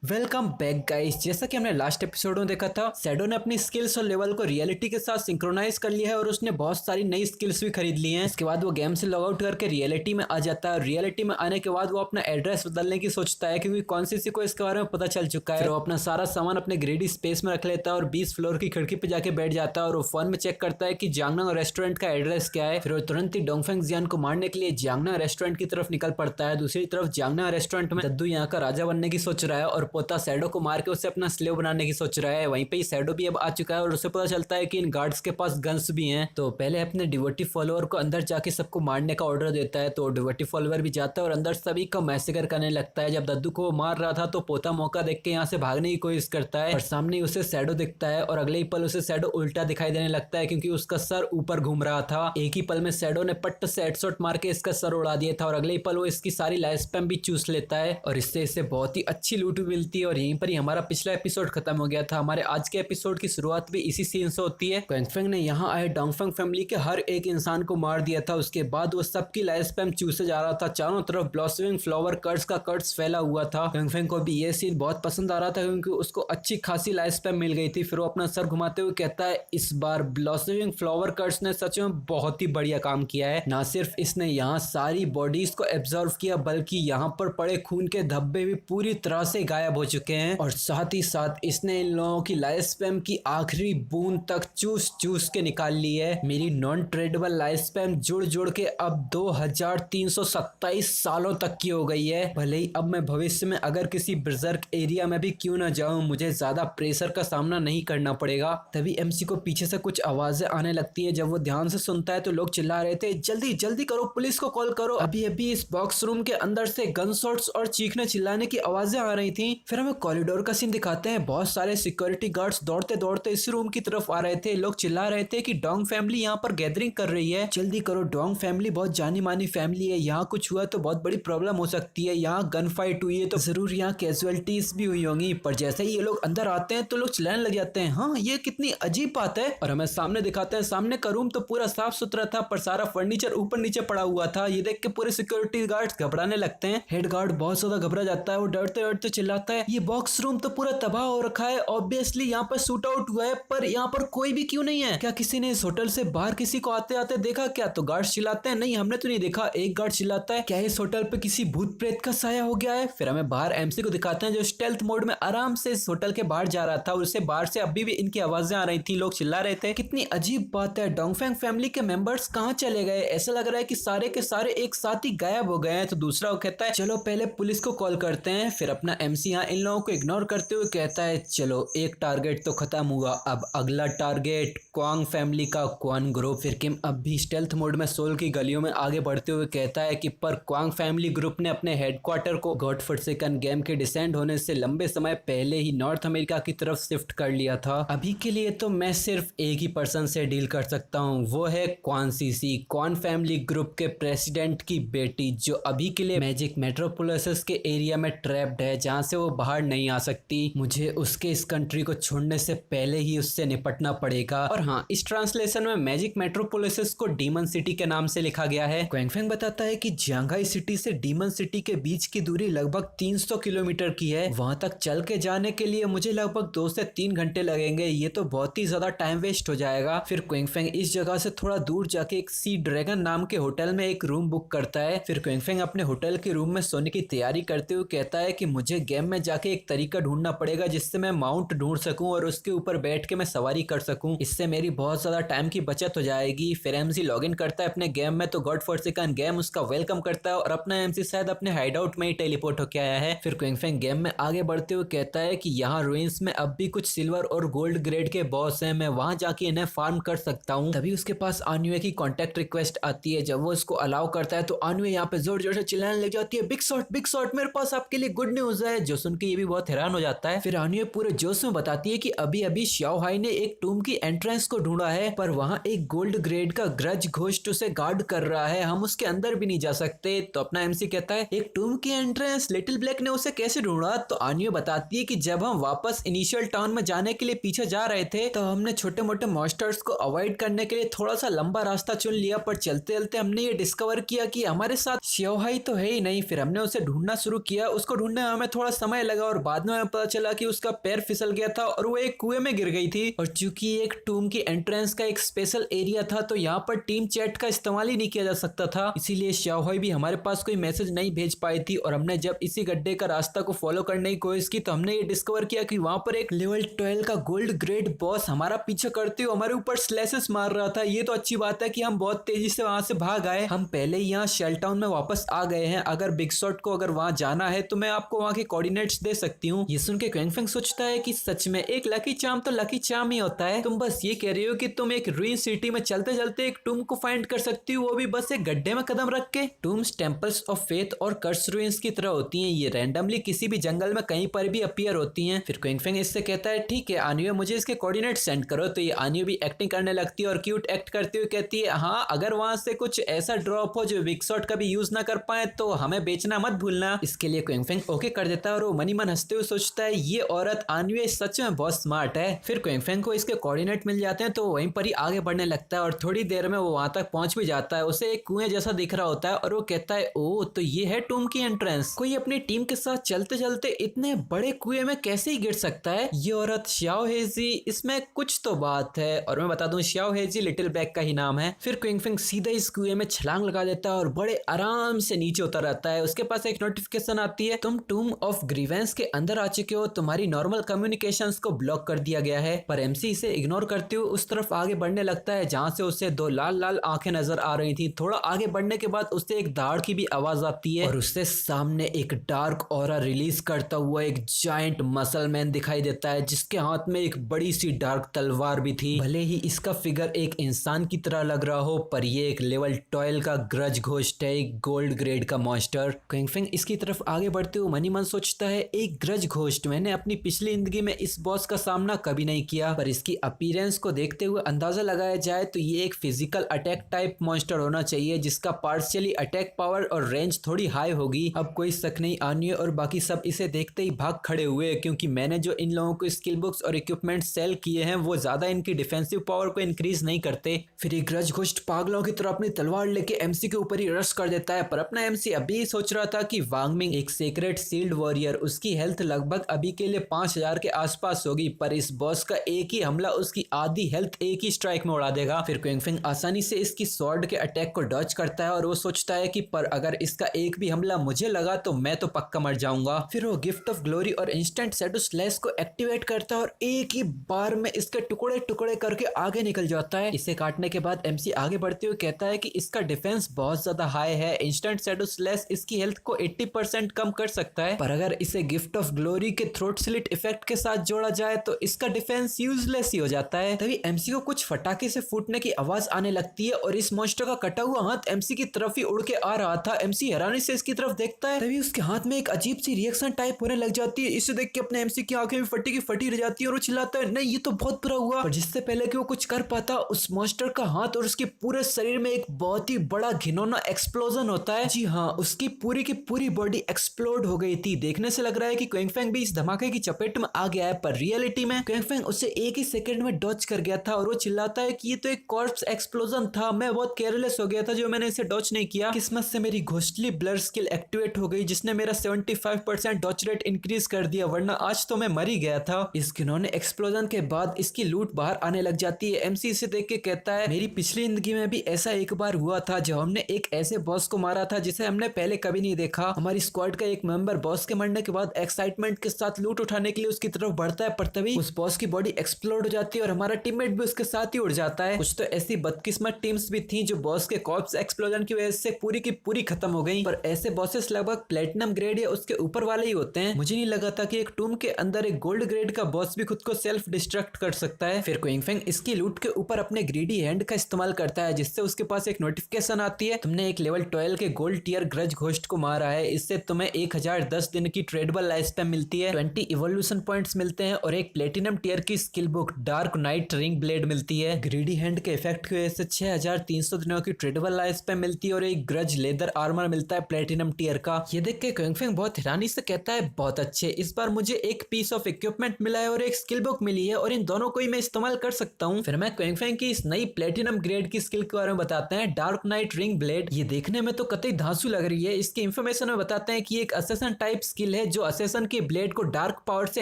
Welcome back guys. जैसा कि हमने लास्ट एपिसोड में देखा था, शैडो ने अपनी स्किल्स और लेवल को रियलिटी के साथ सिंक्रोनाइज कर लिया है और उसने बहुत सारी नई स्किल्स भी खरीद ली हैं। इसके बाद वो गेम से लॉग आउट करके रियलिटी में आ जाता है। रियलिटी में आने के बाद वो अपना एड्रेस बदलने की सोचता है क्योंकि कॉन्सिसी को इसके बारे में पता चल चुका है। फिर वो अपना सारा सामान अपने ग्रेडी स्पेस में रख लेता है और 20 फ्लोर की खिड़की पे जाके बैठ जाता है और वो फोन में चेक करता है कि जांगना रेस्टोरेंट का एड्रेस क्या है। फिर वो तुरंत ही डोंगफेंग जियान को मारने के लिए जांगना रेस्टोरेंट की तरफ निकल पड़ता है। दूसरी तरफ जांगना रेस्टोरेंट में दद्दू यहाँ का राजा बनने की सोच रहा है और पोता शैडो को मार के उसे अपना स्लेव बनाने की सोच रहा है। वहीं पे ही शैडो भी अब आ चुका है और उसे पता चलता है कि इन गार्ड्स के पास गन्स भी हैं। तो पहले अपने डिवोटी फॉलोअर को अंदर जाके सबको मारने का ऑर्डर देता है। तो डिवोटी फॉलोअर भी जाता है और अंदर सभी का मैसेकर करने लगता है। जब दद्दू को मार रहा था तो पोता मौका देख के यहाँ से भागने की कोशिश करता है और सामने ही उसे शैडो दिखता है और अगले ही पल उसे शैडो उल्टा दिखाई देने लगता है क्योंकि उसका सर ऊपर घूम रहा था। एक ही पल में शैडो ने पट्ट से हेडशॉट मार के इसका सर उड़ा दिया था और अगले ही पल वो इसकी सारी लाइफ स्पैम भी चूस लेता है और इससे इसे बहुत ही अच्छी लूट भी मिलती है। और यहीं पर ही हमारा पिछला एपिसोड खत्म हो गया था। हमारे आज के एपिसोड की शुरुआत भी इसी सीन से होती है। क्वेंगफेंग ने यहाँ आए डोंगफेंग फैमिली के हर एक इंसान को मार दिया था। उसके बाद वो सबकी लाइफ स्पैम चूसे जा रहा था। चारों तरफ ब्लॉसमिंग फ्लावर कर्ट्स का कर्ट्स फैला हुआ था। क्वेंगफेंग को भी ये सीन बहुत पसंद आ रहा था क्योंकि उसको अच्छी खासी लाइफ स्पैम मिल गई थी। फिर वो अपना सर घुमाते हुए कहता है, इस बार ब्लॉसमिंग फ्लावर कर्ट्स ने सच में बहुत ही बढ़िया काम किया है। ना सिर्फ इसने यहाँ सारी बॉडीज को एब्जॉर्व किया बल्कि यहाँ पर पड़े खून के धब्बे भी पूरी तरह से गायब हो चुके हैं और साथ ही साथ इसने इन लोगों की लाइफ स्पैम की आखिरी बूंद तक चूस चूस के निकाल ली है। मेरी नॉन ट्रेडेबल लाइफ स्पैम जुड़ जुड़ के अब 2327 सालों तक की हो गई है। भले ही अब मैं भविष्य में अगर किसी बर्जर्क एरिया में भी क्यों ना जाऊं, मुझे ज्यादा प्रेशर का सामना नहीं करना पड़ेगा। तभी एमसी को पीछे से कुछ आवाजें आने लगती है। जब वो ध्यान से सुनता है तो लोग चिल्ला रहे थे, जल्दी जल्दी करो, पुलिस को कॉल करो। अभी अभी इस बॉक्स रूम के अंदर से गन शॉट्स और चीखने चिल्लाने की आवाजें आ रही थी। फिर हमें कॉरिडोर का सीन दिखाते हैं। बहुत सारे सिक्योरिटी गार्ड्स दौड़ते दौड़ते इस रूम की तरफ आ रहे थे। लोग चिल्ला रहे थे कि डोंग फैमिली यहाँ पर गैदरिंग कर रही है, जल्दी करो, डोंग फैमिली बहुत जानी मानी फैमिली है, यहाँ कुछ हुआ तो बहुत बड़ी प्रॉब्लम हो सकती है, यहाँ गन फाइट हुई है तो जरूर यहाँ कैजुअलिटीज भी हुई होंगी। पर जैसे ही ये लोग अंदर आते हैं तो लोग चिल्लाने लग जाते हैं, हाँ ये कितनी अजीब बात है। और हमें सामने दिखाते हैं, सामने का रूम तो पूरा साफ सुथरा था पर सारा फर्नीचर ऊपर नीचे पड़ा हुआ था। ये देख के पूरे सिक्योरिटी गार्ड्स घबराने लगते हैं। हेड गार्ड बहुत ज्यादा घबरा जाता है, वो डरते डरते चिल्लाता है, ये बॉक्स रूम तो पूरा तबाह हो रखा है, ऑब्वियसली यहाँ पर शूट आउट हुआ है, पर यहाँ पर कोई भी क्यों नहीं है? क्या किसी ने इस होटल से बाहर किसी को आते आते देखा क्या? तो गार्ड्स चिल्लाते हैं, नहीं हमने तो नहीं देखा। एक गार्ड चिल्लाता है, क्या इस होटल पे किसी भूत प्रेत का साया हो गया है? फिर हमें बाहर एमसी को दिखाते हैं जो स्टेल्थ मोड में आराम से इस होटल के बाहर जा रहा था और उससे बाहर से अभी भी इनकी आवाजें आ रही थी। लोग चिल्ला रहे थे, कितनी अजीब बात है, डोंगफेंग फैमिली के मेंबर्स कहाँ चले गए? ऐसा लग रहा है कि सारे के सारे एक साथ ही गायब हो गए हैं। तो दूसरा वो कहता है, चलो पहले पुलिस को कॉल करते हैं। फिर अपना एमसी यहाँ इन लोगों को इग्नोर करते हुए कहता है, चलो एक टारगेट तो खत्म हुआ, अब अगला टारगेट क्वांग फैमिली का क्वान ग्रुप। फिर किम अब भी स्टेल्थ मोड में सोल की गलियों में आगे बढ़ते हुए कहता है कि पर क्वांग फैमिली ग्रुप ने अपने हेडक्वार्टर को गॉड फॉरसेकन गेम के डिसेंड होने से लंबे समय पहले ही नॉर्थ अमेरिका की तरफ शिफ्ट कर लिया था। अभी के लिए तो मैं सिर्फ एक ही पर्सन से डील कर सकता हूँ, वो है क्वान सीसी, क्वान फैमिली ग्रुप के प्रेसिडेंट की बेटी, जो अभी के लिए मैजिक मेट्रोपोलिस के एरिया में ट्रैप्ड है जहाँ से वो बाहर नहीं आ सकती। मुझे उसके इस कंट्री को छोड़ने से पहले ही उससे निपटना पड़ेगा। और हाँ, इस ट्रांसलेशन में मैजिक मेट्रोपोलिस को डीमन सिटी के नाम से लिखा गया है। क्वेंगफेंग बताता है कि जियांगाई सिटी से डीमन सिटी के बीच की दूरी लगभग 300 किलोमीटर की है। वहां तक चल के जाने के लिए मुझे लगभग 2 से 3 घंटे लगेंगे, ये तो बहुत ही ज्यादा टाइम वेस्ट हो जाएगा। फिर क्वेंगफेंग इस जगह से थोड़ा दूर जाके एक सी ड्रैगन नाम के होटल में एक रूम बुक करता है। फिर क्वेंगफेंग अपने होटल के रूम में सोने की तैयारी करते हुए कहता है कि मुझे गेम में जाके एक तरीका ढूंढना पड़ेगा जिससे मैं माउंट ढूंढ सकूं और उसके ऊपर बैठ के मैं सवारी कर सकूं, इससे मेरी बहुत ज्यादा टाइम की बचत हो जाएगी। फिर एमसी लॉग इन करता है अपने गेम में तो गॉड फॉरसेकन गेम उसका वेलकम करता है और अपना एमसी शायद अपने हाइड आउट में ही टेलीपोर्ट होके आया है। फिर क्वेंगफेंग गेम में आगे बढ़ते हुए कहता है कि यहाँ रूइंस में अब भी कुछ सिल्वर और गोल्ड ग्रेड के बॉस हैं, मैं वहां जाके इन्हें फार्म कर सकता हूँ। तभी उसके पास आनुए की कॉन्टेक्ट रिक्वेस्ट आती है। जब वो इसको अलाउ करता है तो आनुए यहाँ पे जोर जोर से चिल्लाने लग जाती है, बिग शॉट मेरे पास आपके लिए गुड न्यूज है, जो सुन के ये भी बहुत हैरान हो जाता है। फिर आनुए पूरे जोश में बताती है कि अभी अभी श्याओ हाई ने एक टूम की एंट्रेंस को ढूंढा है, पर वहाँ एक गोल्ड ग्रेड का ग्रज घोस्ट उसे गार्ड कर रहा है, हम उसके अंदर भी नहीं जा सकते। तो अपना एमसी कहता है, एक टूम की एंट्रेंस, लिटिल ब्लैक ने उसे कैसे ढूंढा? तो आनुए बताती है कि जब हम वापस इनिशियल टाउन में जाने के लिए पीछे जा रहे थे तो हमने छोटे मोटे मॉन्स्टर्स को अवॉइड करने के लिए थोड़ा सा लंबा रास्ता चुन लिया, पर चलते चलते हमने ये डिस्कवर किया कि हमारे साथ श्याओ हाई तो है ही नहीं। फिर हमने उसे ढूंढना शुरू किया, उसको ढूंढने में हमें थोड़ा समय लगा और बाद में हमें पता चला कि उसका पैर फिसल गया था और वो एक कुएं में गिर गई थी। और चूंकि एक टूम की एंट्रेंस का एक स्पेशल एरिया था तो यहाँ पर टीम चैट का इस्तेमाल ही नहीं किया जा सकता था, इसीलिए शाओहुई भी हमारे पास कोई मैसेज नहीं भेज पाई थी। और हमने जब इसी गड्ढे का रास्ता को फॉलो करने की कोशिश की तो हमने ये डिस्कवर किया कि वहां पर एक लेवल 12 का गोल्ड ग्रेड बॉस हमारा पीछे करते हुए हमारे ऊपर स्लैशेस मार रहा था। ये तो अच्छी बात है कि हम बहुत तेजी से वहां से भाग आए। हम पहले ही यहाँ शेल टाउन में वापस आ गए हैं। अगर बिग शॉट को अगर वहां जाना है तो मैं आपको वहां के कोऑर्डिनेट्स दे सकती हूँ। ये सुन के क्वेंग फेंग सोचता है कि सच में एक लकी चार्म तो लकी चार्म ही होता है। तुम बस ये कह रही हो कि तुम एक रूइन सिटी में चलते चलते एक टूम को फाइंड कर सकती हो, वो भी बस एक गड्ढे में कदम रख के। टूम्स टेम्पल्स ऑफ फेथ और कर्स रूइंस की तरह होती हैं, ये रैंडमली किसी भी जंगल में कहीं पर भी अपीयर होती हैं। फिर क्वेंग फेंग इससे कहता है ठीक है आनियो, मुझे इसके कोऑर्डिनेट सेंड करो। तो ये आनियो भी एक्टिंग करने लगती है और क्यूट एक्ट करती हुई कहती है हाँ, अगर वहां से कुछ ऐसा ड्रॉप हो जो बिग शॉट कभी यूज ना कर पाए तो हमें बेचना मत भूलना। इसके लिए क्वेंग फेंग ओके कर देता है और वो मनी मन हंसते हुए सोचता है ये औरत आनियो सच में बहुत स्मार्ट है। फिर क्वेंग फेंग को इसके कोऑर्डिनेट मिल जाते हैं तो वहीं पर ही आगे बढ़ने लगता है और थोड़ी देर में वो वहां तक पहुंच भी जाता है। उसे एक कुएं जैसा दिख रहा होता है और वो कहता है ओ तो ये है टूम की एंट्रेंस। कोई अपनी टीम के साथ चलते चलते इतने बड़े कुएं में कैसे ही गिर सकता है? ये औरत शाओ हेजी, इसमें कुछ तो बात है। और मैं बता दूं शाओ हेजी लिटिल बैग का ही नाम है। फिर क्विंग फिंग सीधे इस कुएं में छलांग लगा देता है और बड़े आराम से नीचे उतर आता है। उसके पास एक नोटिफिकेशन आती है तुम टूम ऑफ ग्रीवेंस के अंदर आ चुके हो, तुम्हारी नॉर्मल कम्युनिकेशंस को ब्लॉक कर दिया गया है। पर एमसी इसे इग्नोर करते हुए उस तरफ आगे बढ़ने लगता है जहां से उसे दो लाल लाल आंखें नजर आ रही थी। थोड़ा आगे बढ़ने के बाद उससे एक दाढ़ की भी आवाज आती है और उससे सामने एक डार्क ऑरा रिलीज करता हुआ एक जायंट मसल मैन दिखाई देता है जिसके हाथ में एक बड़ी सी डार्क तलवार भी थी। भले ही इसका फिगर एक इंसान की तरह लग रहा हो पर ये एक लेवल 12 का ग्रज घोस्ट है, एक गोल्ड ग्रेड का मॉन्स्टर। क्विंग फिंग इसकी तरफ आगे बढ़ते हुए मनी मन सोचता है एक ग्रज घोस्ट, मैंने अपनी पिछली जिंदगी में इस बॉस का सामना कभी नहीं किया पर इसकी अपीयरेंस को देखते हुए अंदाजा लगाया जाए तो ये एक फिजिकल अटैक टाइप मॉन्स्टर होना चाहिए जिसका पार्शियली अटैक पावर और रेंज थोड़ी हाई होगी। अब कोई शक नहीं, आनियो और बाकी सब इसे देखते ही भाग खड़े हुए क्योंकि मैंने जो इन लोगों को स्किल बुक्स और इक्विपमेंट सेल किए हैं वो ज्यादा इनकी डिफेंसिव पावर को इंक्रीज नहीं करते। फिर एक ग्रज घोस्ट पागलों की तरह अपनी तलवार लेके एमसी के ऊपर ही रश कर देता है पर अपना एमसी अभी सोच रहा था कि वांगमिंग एक सीक्रेट सील्ड वॉरियर, उसकी हेल्थ लगभग अभी के लिए 5000 के आसपास होगी पर इस बॉस का एक ही हमला उसकी आधी हेल्थ एक ही स्ट्राइक में उड़ा देगा। फिर क्विंग फिंग आसानी से इसकी स्वॉर्ड के अटैक को डॉज करता है और वो सोचता है कि पर अगर इसका एक भी हमला मुझे लगा तो मैं तो पक्का मर जाऊंगा। फिर वो गिफ्ट ऑफ ग्लोरी और इंस्टेंट शैडो स्लैश को एक्टिवेट करता है और एक ही बार में इसके टुकड़े टुकड़े करके आगे निकल जाता है। इसे काटने के बाद एमसी आगे बढ़ते हुए कहता है कि इसका डिफेंस बहुत ज्यादा हाई है, इंस्टेंट शैडो स्लैश इसकी हेल्थ को 80% कम कर सकता है पर अगर इसे गिफ्ट ऑफ ग्लोरी के थ्रोट स्लिट इफेक्ट के साथ जोड़ा जाए तो इसका डिफेंस यूजलेस ही हो जाता है। तभी एमसी को कुछ फटाके से फूटने की आवाज आने लगती है और इस मॉन्स्टर का कटा हुआ हाथ एमसी की तरफ ही उड़ के आ रहा था। एमसी हैरानी से इसकी तरफ देखता है तभी उसके हाथ में एक अजीब सी रिएक्शन टाइप होने लग जाती है। इसे देख के अपने एमसी की आंखें भी फटी की फटी रह जाती है और वो चिल्लाता है नहीं ये तो बहुत बुरा हुआ। और जिससे पहले कि वो कुछ कर पाता उस मॉन्स्टर का हाथ और उसके पूरे शरीर में एक बहुत ही बड़ा घिनौना एक्सप्लोजन होता है। जी हाँ, उसकी पूरी की पूरी बॉडी एक्सप्लोड हो गई थी। देखने से लग रहा है कि क्विंग फेंग भी इस धमाके की चपेट में आ गया है पर रियलिटी में क्विंग फेंग उसे एक ही सेकंड में डॉज कर गया था और वो चिल्लाता है कि ये तो एक कॉर्प्स एक्सप्लोजन था, मैं बहुत केयरलेस हो गया था जो मैंने इसे डॉज नहीं किया। किस्मत से मेरी घोस्टली ब्लर स्किल एक्टिवेट हो गई जिसने मेरा 75% डॉज रेट इंक्रीज कर दिया वरना आज तो मैं मर ही गया था। इस घिनौने एक्सप्लोजन के बाद इसकी लूट बाहर आने लग जाती है। एमसी इसे देख के कहता है मेरी पिछली जिंदगी में भी ऐसा एक बार हुआ था जब हमने एक ऐसे बॉस को मारा था जिसे हमने पहले कभी नहीं देखा। हमारी स्क्वाड का एक मेंबर बॉस के मरने के बाद एक्साइटमेंट के साथ लूट उठाने के लिए उसकी तरफ बढ़ता है पर तभी उस बॉस की बॉडी एक्सप्लोड हो जाती है और हमारा टीममेट भी उसके साथ ही उड़ जाता है। कुछ तो ऐसी बदकिस्मत टीम्स भी थी जो बॉस के कॉर्प्स एक्सप्लोजन की वजह से पूरी की पूरी खत्म हो गई पर ऐसे बॉसेस लगभग प्लेटिनम ग्रेड या उसके ऊपर वाले ही होते हैं। मुझे नहीं लगा था कि एक टूम के अंदर एक गोल्ड ग्रेड का बॉस भी खुद को सेल्फ डिस्ट्रक्ट कर सकता है। फिर क्विंग फेंग इसकी लूट के ऊपर अपने ग्रीडी हैंड का इस्तेमाल करता है जिससे उसके पास एक नोटिफिकेशन आती है तुमने एक लेवल 12 के गोल्ड टियर ग्रज घोस्ट को मारा है, इससे तुम्हें 1010 दिन की ट्रेडेबल लाइफ टाइम मिलती है, 20 इवोल्यूशन पॉइंट्स मिलते हैं और एक प्लेटिनम टियर की skill book dark knight ring blade मिलती है। ग्रीडी हैंड के इफेक्ट की वजह से 6300 दिनों की ट्रेडेबल लाइफ टाइम मिलती है और एक ग्रज लेदर आर्मर मिलता है प्लेटिनम टियर का। ये देख के क्विंग फेंग बहुत हैरानी से कहता है बहुत अच्छे, इस बार मुझे एक पीस ऑफ इक्विपमेंट मिला है और एक स्किल बुक मिली है और इन दोनों को ही मैं इस्तेमाल कर सकता हूँ। फिर मैं क्विंग फेंग की इस नई प्लेटिनम ग्रेड की स्किल के बारे में बताते हैं, डार्क नाइट रिंग ब्लेड। ये देखने में तो कतई धांसू लग रही है, इसकी इंफॉर्मेशन में बताते हैं कि एक असैसिन टाइप स्किल है जो असेसन की ब्लेड को डार्क पावर से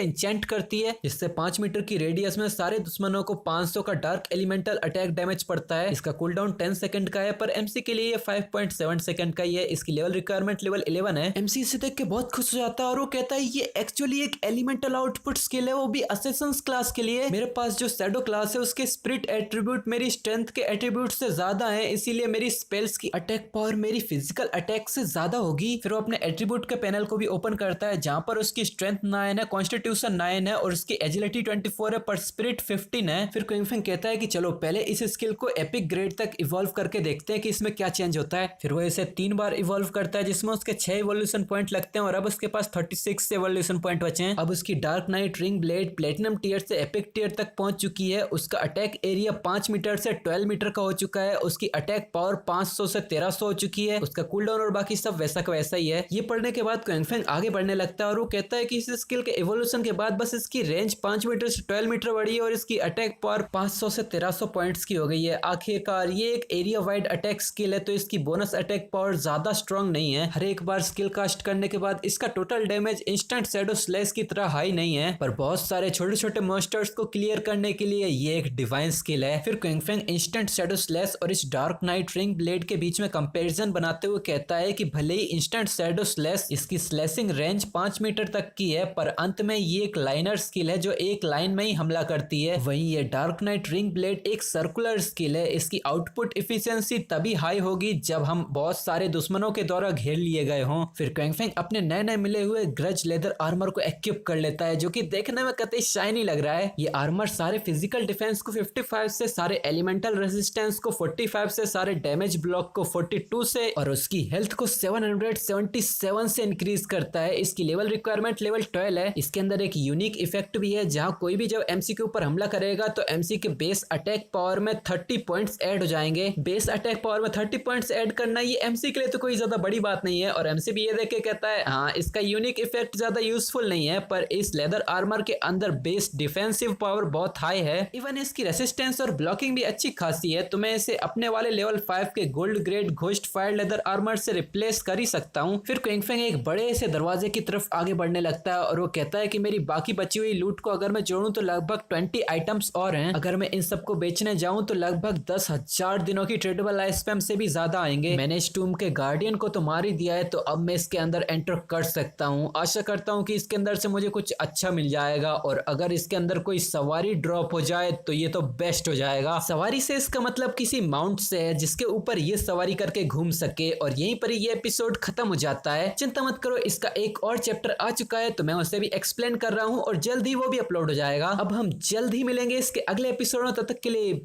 एंचेंट करती है, जिससे 5 मीटर की रेडियस में सारे दुश्मनों को 500 का डार्क एलिमेंटल अटैक डैमेज पड़ता है। इसका कूलडाउन 10 सेकंड का है, पर एमसी के लिए ये 5.7 सेकंड का ही है। इसकी लेवल रिक्वायरमेंट लेवल 11 है। एमसी इसे देख के बहुत खुश हो जाता है और वो कहता है ये एक्चुअली एक एलिमेंटल आउटपुट स्किल है, वो भी असेसंस क्लास के लिए। मेरे पास जो शैडो क्लास है उसके स्पिरिट एट्रीब्यूट मेरी स्ट्रेंथ के एट्रीब्यूट से ज्यादा है, इसीलिए मेरी स्पेल्स की अटैक पावर मेरी फिजिकल अटैक से ज्यादा होगी। फिर वो अपने एट्रीब्यूट के पैनल को भी ओपन करता है, जहां पर उसकी स्ट्रेंथ 9 है, कॉन्स्टिट्यूशन 9 है और उसकी एजिलिटी 24 है, पर स्पिरिट 15 है। फिर क्विंग फेंग कहता है कि चलो पहले इस स्किल को एपिक ग्रेड तक इवॉल्व करके देखते हैं कि इसमें क्या चेंज होता है। फिर वो इसे 3 बार इवॉल्व करता है, जिसमें उसके 6 इवोल्यूशन पॉइंट लगते हैं और अब उसके पास 36 इवोल्यूशन पॉइंट बचे हैं। अब उसकी dark knight ring blade platinum tier से एपिक टियर तक पहुंच चुकी है। उसका अटैक एरिया 5 मीटर से 12 मीटर का हो चुका है। उसकी अटैक पावर 500 से 1300 हो चुकी है। उसका कूलडाउन और बाकी सब वैसा का वैसा ही है। ये पढ़ने के बाद क्विंग फेंग आगे बढ़ने लगता है और वो कहता है कि इस स्किल के इवोल्यूशन के बाद बस इसकी रेंज 5 मीटर से 12 मीटर बढ़ी है और इसकी अटैक पावर 500 से 1300 पॉइंट्स की हो गई है। आखिरकार ये एक एरिया वाइड अटैक स्किल है, तो इसकी बोनस अटैक पावर ज्यादा स्ट्रॉन्ग नहीं है। हर एक बार स्किल कास्ट करने के बाद इसका total damage instant shadow slash की तरह हाई नहीं है, पर बहुत सारे छोटे छोटे मॉन्स्टर्स को क्लियर करने के लिए ये एक डिवाइन स्किल है। फिर Qing Feng instant shadow slash और इस डार्क नाइट रिंग ब्लेड के बीच में कंपैरिजन बनाते हुए कहता है कि भले ही इंस्टेंट शैडो स्लैश इसकी स्लैशिंग रेंज 5 मीटर तक की है, पर अंत में ये एक लाइनर स्किल है जो एक लाइन में ही हमला करती है। वहीं ये डार्क नाइट रिंग ब्लेड एक सर्कुलर स्किल है। इसकी आउटपुट इफिशियंसी तभी हाई होगी जब हम बहुत सारे दुश्मनों के द्वारा घेर लिए गए हों। फिर क्विंग फेंग अपने नए नए मिले हुए ग्रज लेदर आर्मर को इक्विप कर लेता है, जो कि देखने में कतई शाइनी लग रहा है। ये आर्मर सारे फिजिकल डिफेंस को 55 से, सारे एलिमेंटल रेजिस्टेंस को 45 से, सारे डैमेज ब्लॉक को 42 से और उसकी हेल्थ को 777 से इंक्रीज करता है। इसकी लेवल रिक्वायरमेंट लेवल 12 है। इसके अंदर एक यूनिक इफेक्ट भी है, जहां कोई भी जब एमसी के ऊपर हमला करेगा तो एमसी के बेस अटैक पावर में 30 पॉइंट्स ऐड हो जाएंगे। बेस अटैक पावर में 30 पॉइंट्स ऐड करना ये एमसी के लिए तो कोई ज्यादा बड़ी बात नहीं है, और एमसी भी ये देख के कहता है हाँ इसका यूनिक इफेक्ट ज्यादा यूजफुल नहीं है, पर इस लेदर आर्मर के अंदर बेस डिफेंसिव पावर बहुत हाई है। इवन इसकी रेसिस्टेंस और ब्लॉकिंग भी अच्छी खासी है, तो मैं इसे अपने वाले लेवल 5 के gold grade ghost fire leather armour से रिप्लेस कर ही सकता हूँ। फिर क्विंग फेंग एक बड़े से दरवाजे की तरफ आगे बढ़ने लगता है और वो कहता है कि मेरी बाकी बची हुई लूट को अगर मैं जोड़ूं तो लगभग 20 आइटम्स और हैं। अगर मैं इन सबको बेचने जाऊं तो लगभग 10,000 दिनों की ट्रेडेबल लाइफ स्पैम से भी ज्यादा आएंगे। मैंने इस टूम के गार्डियन को तो मार ही दिया है, तो अब मैं इसके अंदर एंटर कर सकता हूँ। आशा करता हूँ कि इसके अंदर से मुझे कुछ अच्छा मिल जाएगा, और अगर इसके अंदर कोई सवारी ड्रॉप हो जाए तो ये तो बेस्ट हो जाएगा। सवारी से इसका मतलब किसी माउंट से है जिसके ऊपर ये सवारी करके घूम सके, और यहीं पर ये एपिसोड खत्म हो जाता है। चिंता मत करो, इसका एक और चैप्टर आ चुका है, तो मैं उसे भी एक्सप्लेन कर रहा हूँ और जल्द ही वो भी अपलोड हो जाएगा। अब हम जल्द ही मिलेंगे इसके अगले एपिसोड में, तब तक के लिए